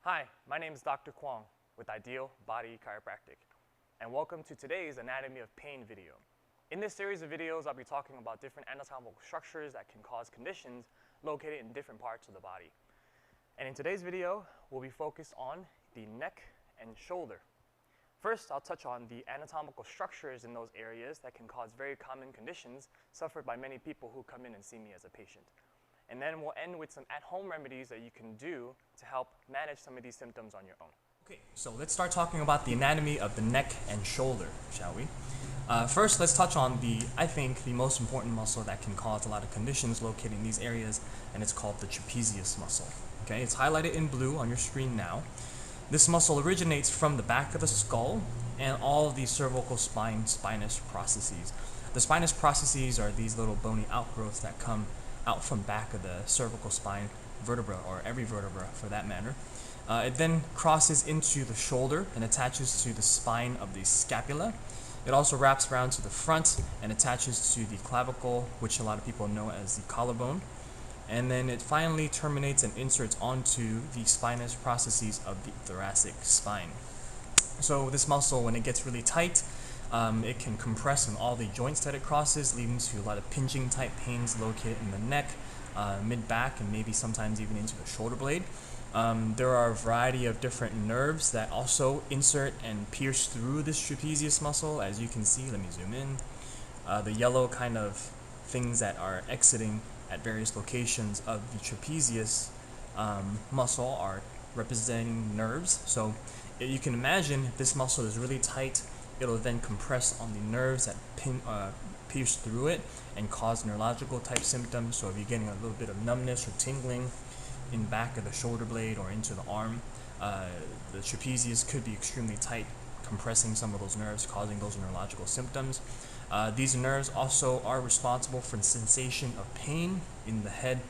Hi, my name is Dr. Kwong with Ideal Body Chiropractic, and welcome to today's Anatomy of Pain video. In this series of videos, I'll be talking about different anatomical structures that can cause conditions located in different parts of the body. And in today's video, we'll be focused on the neck and shoulder. First, I'll touch on the anatomical structures in those areas that can cause very common conditions suffered by many people who come in and see me as a patient. And then we'll end with some at-home remedies that you can do to help manage some of these symptoms on your own. Okay, so let's start talking about the anatomy of the neck and shoulder, shall we? First, let's touch on I think, the most important muscle that can cause a lot of conditions located in these areas, and it's called the trapezius muscle. Okay, it's highlighted in blue on your screen now. This muscle originates from the back of the skull and all of the cervical spinous processes. The spinous processes are these little bony outgrowths that come out from back of the cervical spine vertebra, or every vertebra for that matter. It then crosses into the shoulder and attaches to the spine of the scapula. It also wraps around to the front and attaches to the clavicle, which a lot of people know as the collarbone. And then it finally terminates and inserts onto the spinous processes of the thoracic spine. So this muscle, when it gets really tight, it can compress in all the joints that it crosses, leading to a lot of pinching type pains located in the neck, mid-back, and maybe sometimes even into the shoulder blade. There are a variety of different nerves that also insert and pierce through this trapezius muscle. As you can see, let me zoom in. The yellow kind of things that are exiting at various locations of the trapezius muscle are representing nerves. So you can imagine if this muscle is really tight, it'll then compress on the nerves that pierce through it and cause neurological type symptoms. So if you're getting a little bit of numbness or tingling in back of the shoulder blade or into the arm, the trapezius could be extremely tight, compressing some of those nerves, causing those neurological symptoms. These nerves also are responsible for the sensation of pain in the head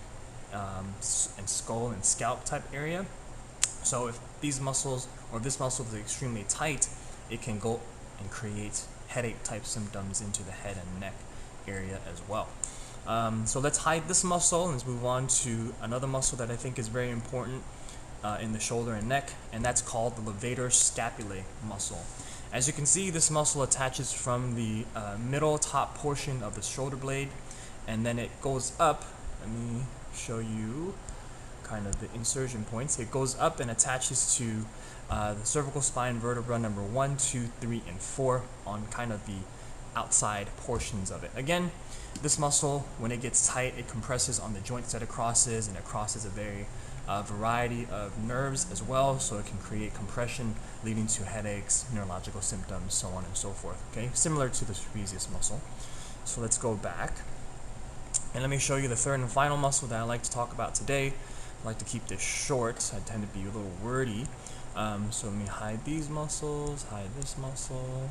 and skull and scalp type area. So if these muscles, or if this muscle is extremely tight, it can go and create headache type symptoms into the head and neck area as well. So let's hide this muscle and let's move on to another muscle that I think is very important in the shoulder and neck, and that's called the levator scapulae muscle. As you can see, this muscle attaches from the middle top portion of the shoulder blade, and then it goes up. Let me show you kind of the insertion points. It goes up and attaches to the cervical spine vertebra number 1, 2, 3, and 4 on kind of the outside portions of it. Again, this muscle, when it gets tight, it compresses on the joints that it crosses, and it crosses a very variety of nerves as well, so it can create compression leading to headaches, neurological symptoms, so on and so forth. Okay, similar to the trapezius muscle. So let's go back and let me show you the third and final muscle that I like to talk about today. I like to keep this short. I tend to be a little wordy. So let me hide these muscles, hide this muscle,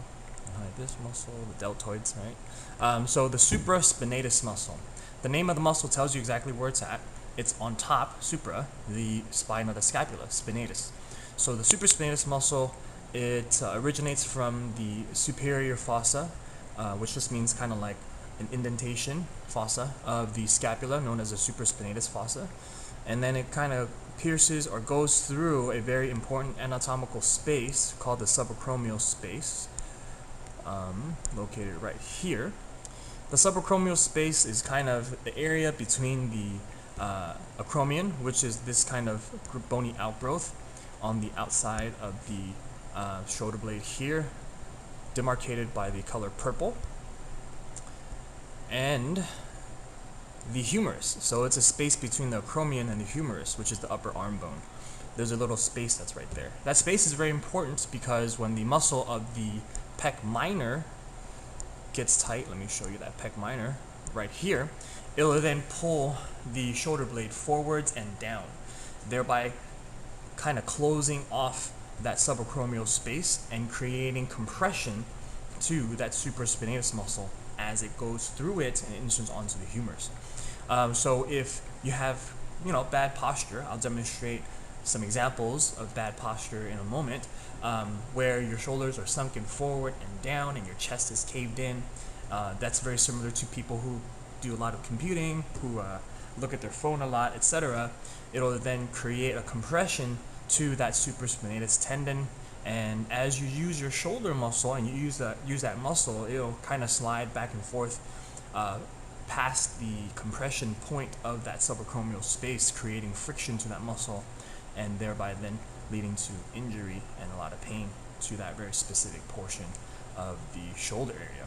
hide this muscle, the deltoids, right? So the supraspinatus muscle. The name of the muscle tells you exactly where it's at. It's on top, supra, the spine of the scapula, spinatus. So the supraspinatus muscle, it originates from the superior fossa, which just means kind of like an indentation fossa of the scapula, known as the supraspinatus fossa. And then it kind of pierces or goes through a very important anatomical space called the subacromial space, located right here. The subacromial space is kind of the area between the acromion, which is this kind of bony outgrowth on the outside of the shoulder blade here, demarcated by the color purple, and the humerus. So it's a space between the acromion and the humerus, which is the upper arm bone. There's a little space that's right there. That space is very important because when the muscle of the pec minor gets tight, let me show you that pec minor right here, it will then pull the shoulder blade forwards and down, thereby kind of closing off that subacromial space and creating compression to that supraspinatus muscle as it goes through it and inserts onto the humerus. So if you have, bad posture, I'll demonstrate some examples of bad posture in a moment, where your shoulders are sunken forward and down and your chest is caved in. That's very similar to people who do a lot of computing, who look at their phone a lot, etc. It'll then create a compression to that supraspinatus tendon. And as you use your shoulder muscle and you use that muscle, it'll kind of slide back and forth past the compression point of that subacromial space, creating friction to that muscle, and thereby then leading to injury and a lot of pain to that very specific portion of the shoulder area.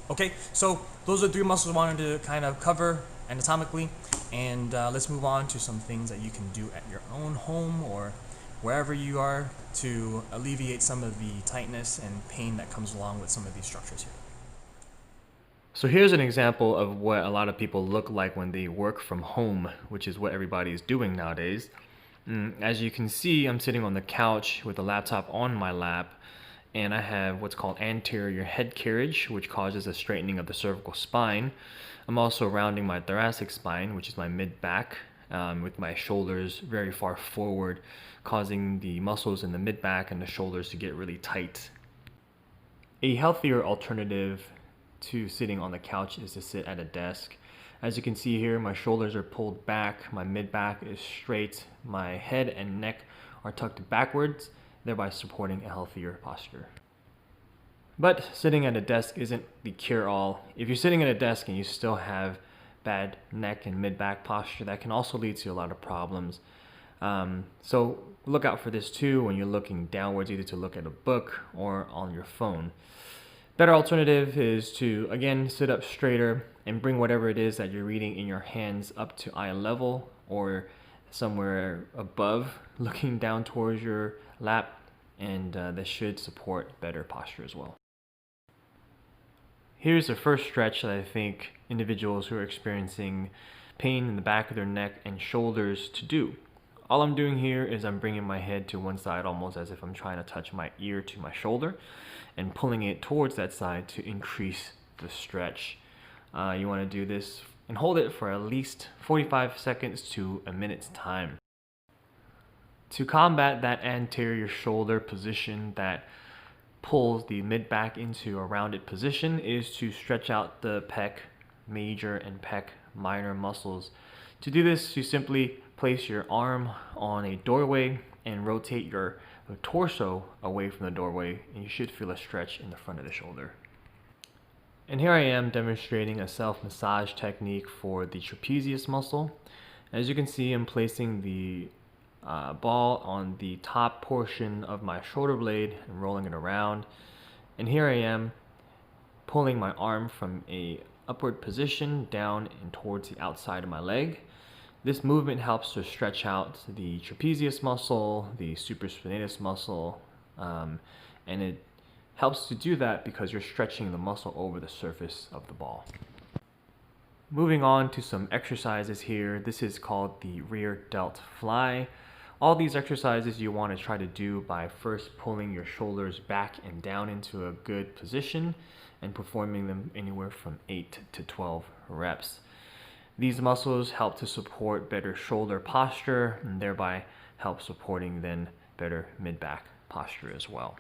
Okay, so those are 3 muscles I wanted to kind of cover anatomically, and let's move on to some things that you can do at your own home or wherever you are to alleviate some of the tightness and pain that comes along with some of these structures here. So here's an example of what a lot of people look like when they work from home, which is what everybody is doing nowadays. As you can see, I'm sitting on the couch with the laptop on my lap, and I have what's called anterior head carriage, which causes a straightening of the cervical spine. I'm also rounding my thoracic spine, which is my mid-back, with my shoulders very far forward, causing the muscles in the mid-back and the shoulders to get really tight. A healthier alternative to sitting on the couch is to sit at a desk. As you can see here, my shoulders are pulled back, my mid-back is straight, my head and neck are tucked backwards, thereby supporting a healthier posture. But sitting at a desk isn't the cure-all. If you're sitting at a desk and you still have bad neck and mid-back posture, that can also lead to a lot of problems. So look out for this too when you're looking downwards, either to look at a book or on your phone. Better alternative is to, again, sit up straighter and bring whatever it is that you're reading in your hands up to eye level or somewhere above, looking down towards your lap, and this should support better posture as well. Here's the first stretch that I think individuals who are experiencing pain in the back of their neck and shoulders to do. All I'm doing here is I'm bringing my head to one side almost as if I'm trying to touch my ear to my shoulder and pulling it towards that side to increase the stretch. You want to do this and hold it for at least 45 seconds to a minute's time. To combat that anterior shoulder position that pulls the mid-back into a rounded position is to stretch out the pec major and pec minor muscles. To do this, you simply place your arm on a doorway and rotate your torso away from the doorway, and you should feel a stretch in the front of the shoulder. And here I am demonstrating a self-massage technique for the trapezius muscle. As you can see, I'm placing the ball on the top portion of my shoulder blade and rolling it around. And here I am pulling my arm from a upward position down and towards the outside of my leg. This movement helps to stretch out the trapezius muscle, the supraspinatus muscle, and it helps to do that because you're stretching the muscle over the surface of the ball. Moving on to some exercises here. This is called the rear delt fly. All these exercises you want to try to do by first pulling your shoulders back and down into a good position and performing them anywhere from 8 to 12 reps. These muscles help to support better shoulder posture and thereby help supporting then better mid-back posture as well.